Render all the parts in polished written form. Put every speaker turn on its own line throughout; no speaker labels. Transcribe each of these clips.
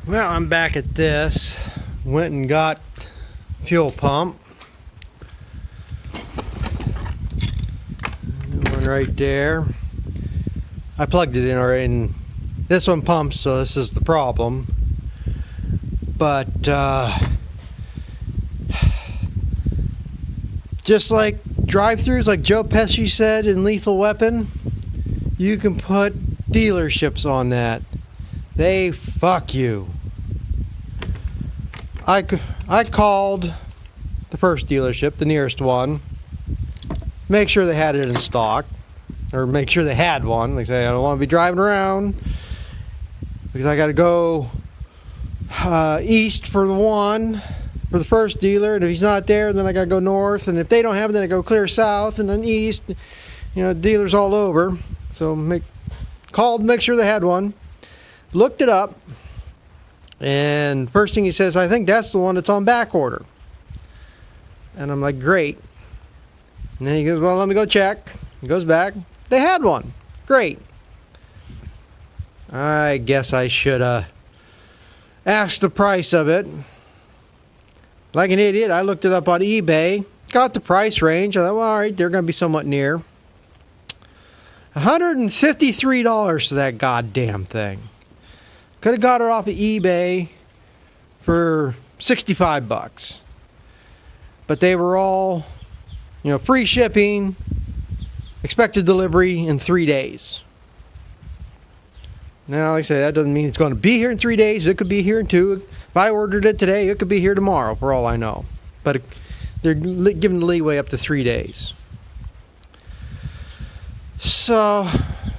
Well, I'm back at this. Went and got fuel pump. One right there. I plugged it in already, and this one pumps, so this is the problem. But just like drive-thrus, like Joe Pesci said in Lethal Weapon, you can put dealerships on that. They fuck you. I called the first dealership, the nearest one, make sure they had it in stock, or make sure they had one. Like I say, I don't want to be driving around because I got to go east for the first dealer, and if he's not there, then I got to go north, and if they don't have it, then I go clear south and then east. You know, dealers all over. So called, make sure they had one. Looked it up, and first thing he says, I think that's the one that's on back order. And I'm like, great. And then he goes, well, let me go check. He goes back. They had one. Great. I guess I should ask the price of it. Like an idiot, I looked it up on eBay. Got the price range. I thought, well, all right, they're going to be somewhat near. $153 for that goddamn thing. Could have got it off of eBay for $65. But they were all, free shipping, expected delivery in 3 days. Now, like I say, that doesn't mean it's going to be here in 3 days. It could be here in 2. If I ordered it today, it could be here tomorrow, for all I know. But they're giving the leeway up to 3 days. So,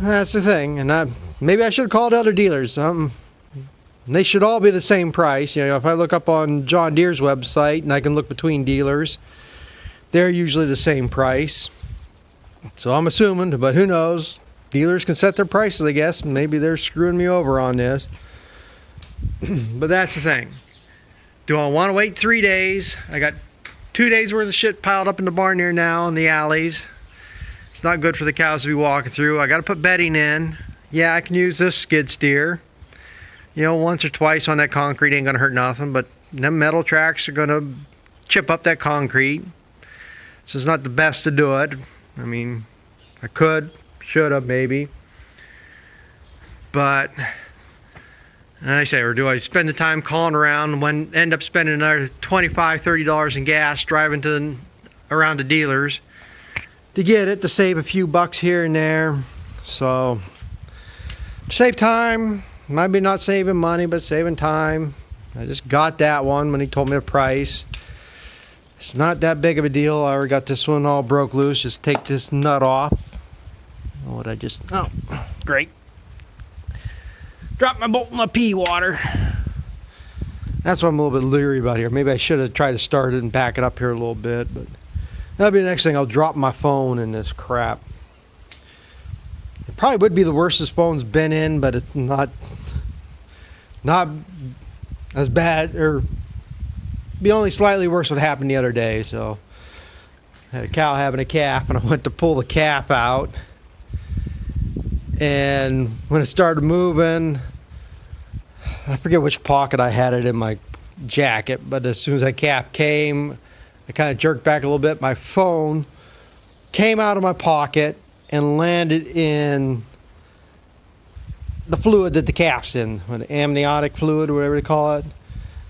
that's the thing. And maybe I should have called other dealers. They should all be the same price. If I look up on John Deere's website and I can look between dealers, they're usually the same price. So I'm assuming, but who knows? Dealers can set their prices, I guess. Maybe they're screwing me over on this. But that's the thing. Do I want to wait 3 days? I got 2 days worth of shit piled up in the barn here now in the alleys. It's not good for the cows to be walking through. I got to put bedding in. Yeah, I can use this skid steer. Once or twice on that concrete ain't going to hurt nothing, but them metal tracks are going to chip up that concrete. So it's not the best to do it. I mean, I could, should have maybe. But, like I say, or do I spend the time calling around and end up spending another $25, $30 in gas driving around to dealers to get it, to save a few bucks here and there. So, save time. Might be not saving money, but saving time. I just got that one when he told me the price. It's not that big of a deal. I already got this one all broke loose. Just take this nut off. Oh, great. Dropped my bolt in the pea water. That's what I'm a little bit leery about here. Maybe I should have tried to start it and back it up here a little bit, but that'll be the next thing. I'll drop my phone in this crap. It probably would be the worst this phone's been in, but it's not as bad, or be only slightly worse what happened the other day. So I had a cow having a calf, and I went to pull the calf out, and when it started moving, I forget which pocket I had it in my jacket, but as soon as that calf came, I kind of jerked back a little bit. My phone came out of my pocket and landed in the fluid that the calf's in, the amniotic fluid or whatever they call it.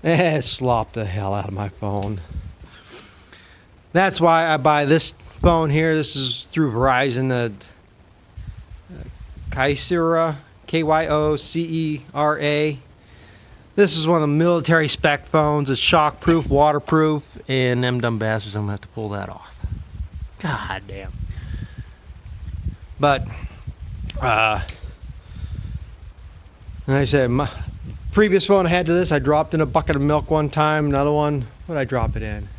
And it slopped the hell out of my phone. That's why I buy this phone here. This is through Verizon, the Kyocera, Kyocera. This is one of the military spec phones. It's shockproof, waterproof, and them dumb bastards, I'm going to have to pull that off. God damn. But, like I said, my previous phone I had to this, I dropped in a bucket of milk one time. Another one, what did I drop it in?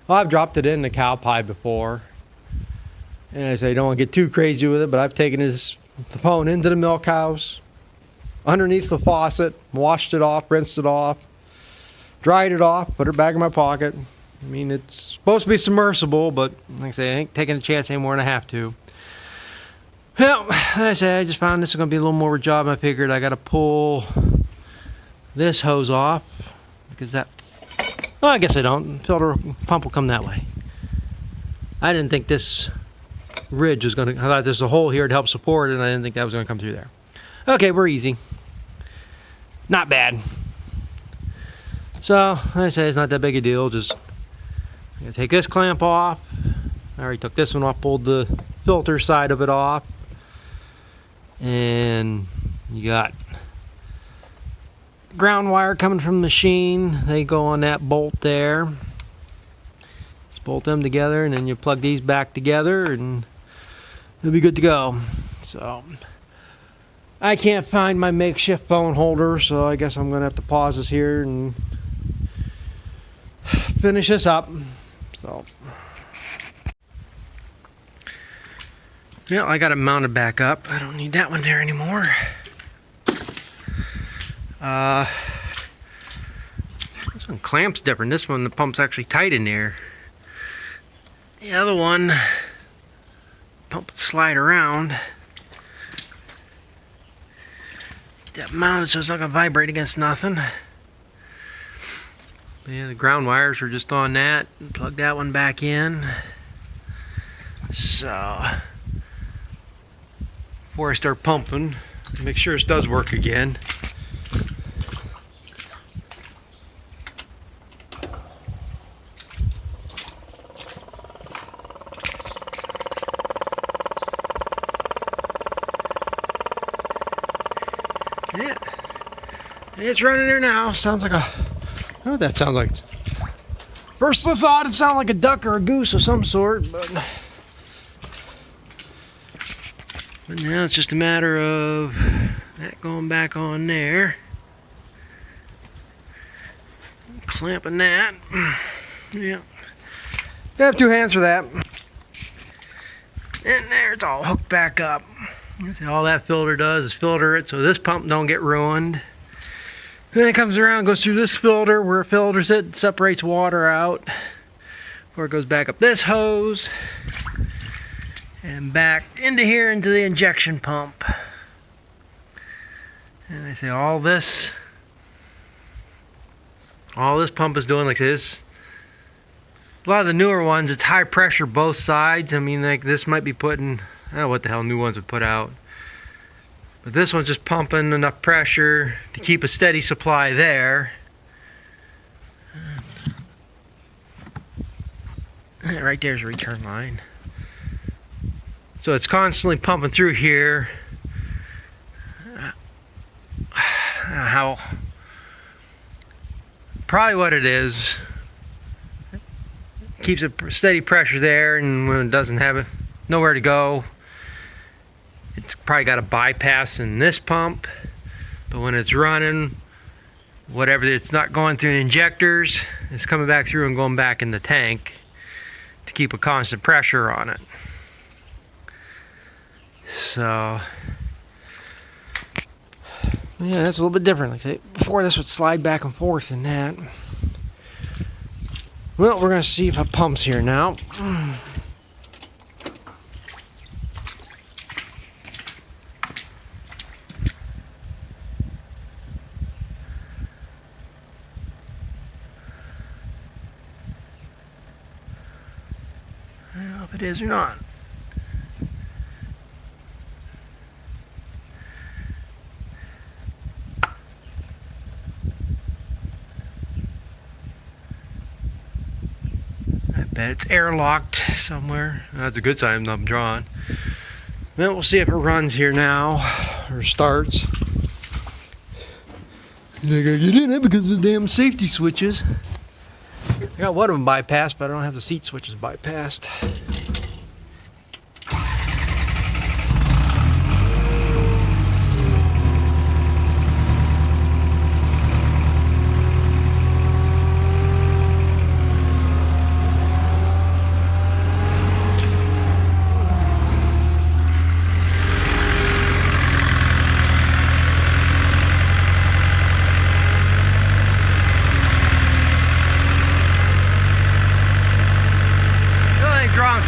Well, I've dropped it in the cow pie before. And I say, I don't want to get too crazy with it, but I've taken the phone into the milk house, underneath the faucet, washed it off, rinsed it off, dried it off, put it back in my pocket. I mean, it's supposed to be submersible, but like I say, I ain't taking a chance anymore than I have to. Well, like I say, I just found this is going to be a little more of a job than I figured. I got to pull this hose off because that, well, I guess I don't. Filter pump will come that way. I didn't think this ridge was going to, I thought there's a hole here to help support it, and I didn't think that was going to come through there. Okay, we're easy. Not bad. So, like I say, it's not that big a deal. Just I'm gonna take this clamp off. I already took this one off, pulled the filter side of it off. And you got ground wire coming from the machine. They go on that bolt there. Just bolt them together, and then you plug these back together, and it'll be good to go. So I can't find my makeshift phone holder, so I guess I'm gonna have to pause this here and finish this up. So yeah, I got it mounted back up. I don't need that one there anymore. This one clamps different. This one, the pump's actually tight in there. The other one, pump would slide around. Get that mounted so it's not going to vibrate against nothing. But yeah, the ground wires are just on that. Plug that one back in. So before I start pumping, make sure this does work again. Yeah, it's running there now. Sounds like a, I don't know what that sounds like. First I thought it sounded like a duck or a goose of some sort, but now it's just a matter of that going back on there, clamping that. Yeah, I have two hands for that. And there, it's all hooked back up. All that filter does is filter it so this pump don't get ruined. Then it comes around, goes through this filter where it filters it, separates water out before it goes back up this hose and back into here into the injection pump. And I say all this pump is doing like this. A lot of the newer ones, it's high pressure both sides. I mean, like this might be putting, I don't know what the hell new ones would put out. But this one's just pumping enough pressure to keep a steady supply there. Right there's a return line. So it's constantly pumping through here. How? Probably what it is. Keeps a steady pressure there, and when it doesn't have nowhere to go, it's probably got a bypass in this pump. But when it's running, whatever, it's not going through the injectors, it's coming back through and going back in the tank to keep a constant pressure on it. So yeah, that's a little bit different. Like I say, before this would slide back and forth in that. Well, we're going to see if it pumps here now. I don't know if it is or not. It's airlocked somewhere. That's a good sign I'm drawn. Then we'll see if it runs here now or starts. I gotta get in it because of the damn safety switches. I got one of them bypassed, but I don't have the seat switches bypassed.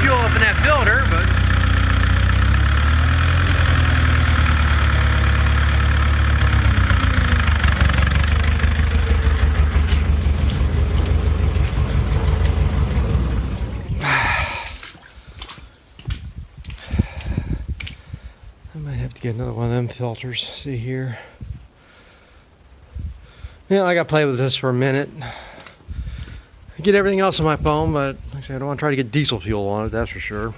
Fuel might have to get another one of them filters. See here. Yeah, I got to play with this for a minute. I get everything else on my phone, but like I said, I don't want to try to get diesel fuel on it, that's for sure.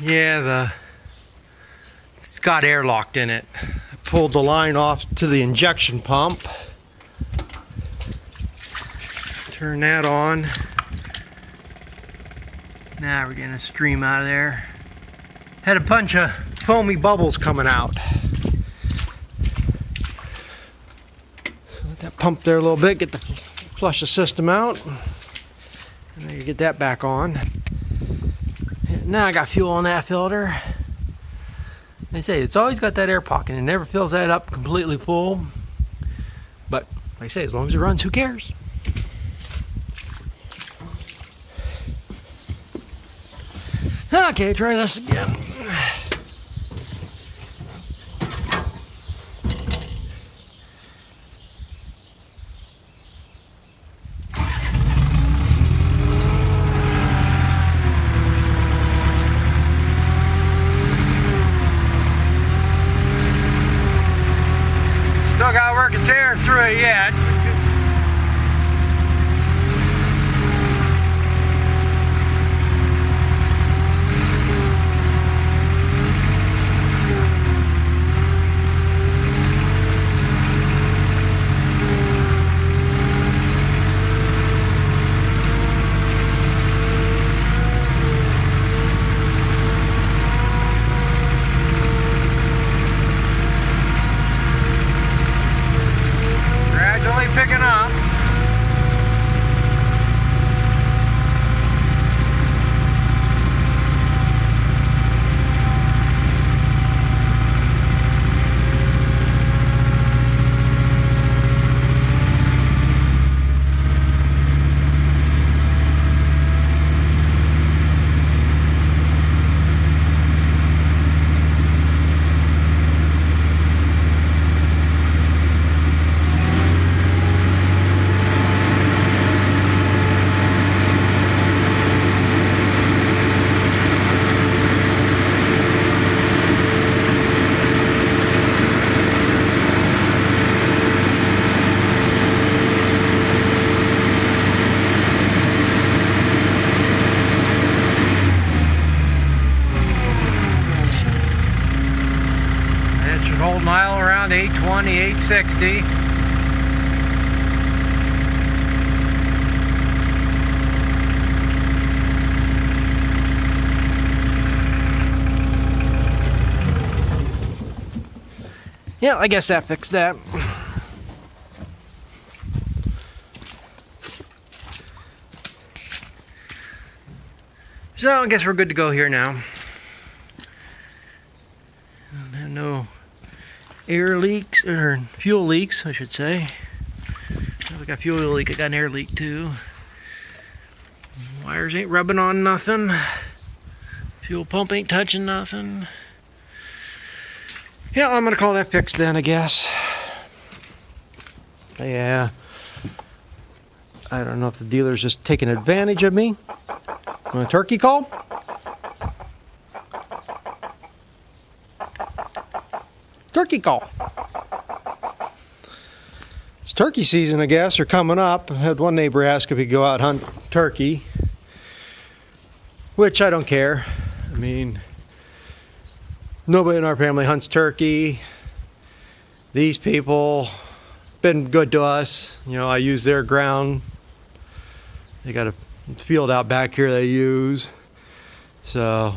Yeah, it's got air locked in it. I pulled the line off to the injection pump. Turn that on. Now we're getting a stream out of there. Had a bunch of foamy bubbles coming out. So let that pump there a little bit, flush the system out. And then you get that back on. And now I got fuel on that filter. They say it's always got that air pocket. It never fills that up completely full. But like I say, as long as it runs, who cares? Okay, try this again. Still gotta work its air through it yet. Picking up. Old mile around 820, 860. Yeah, I guess that fixed that. So I guess we're good to go here now. No air leaks, or fuel leaks, I should say. I got a fuel leak, I got an air leak too. Wires ain't rubbing on nothing. Fuel pump ain't touching nothing. Yeah, I'm gonna call that fixed then, I guess. Yeah. I don't know if the dealer's just taking advantage of me. Want a turkey call? Turkey call. It's turkey season, I guess, or coming up. I had one neighbor ask if he'd go out hunt turkey, which I don't care. I mean, nobody in our family hunts turkey. These people been good to us. You know, I use their ground. They got a field out back here they use. So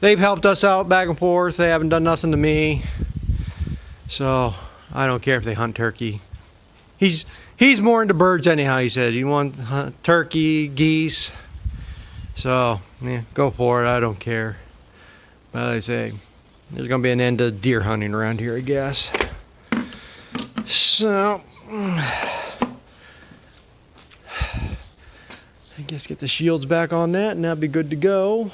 they've helped us out back and forth. They haven't done nothing to me. So I don't care if they hunt turkey. He's more into birds anyhow, he said. You want turkey, geese. So yeah, go for it. I don't care. But like I say, there's gonna be an end to deer hunting around here, I guess. So I guess get the shields back on that and that'll be good to go.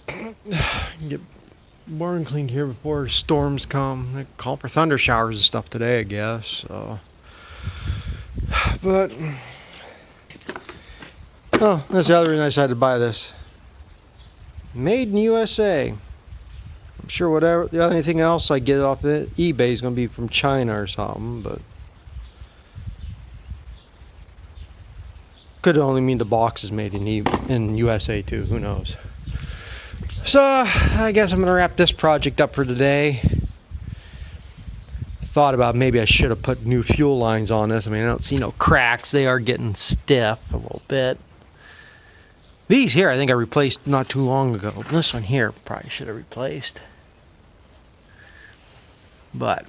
Get barn cleaned here before storms come. They call for thunder showers and stuff today, I guess. So, but oh, that's the other reason I decided to buy this. Made in USA. sure whatever the anything else I get off the eBay is going to be from China or something, but could only mean the box is made in USA too. Who knows? So I guess I'm going to wrap this project up for today. Thought about maybe I should have put new fuel lines on this. I mean, I don't see no cracks. They are getting stiff a little bit. These here I think I replaced not too long ago. This one here probably should have replaced. But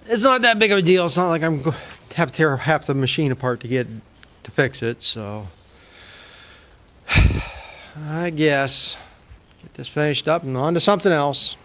it's not that big of a deal. It's not like I'm going to have to tear half the machine apart to fix it. So I guess get this finished up and on to something else.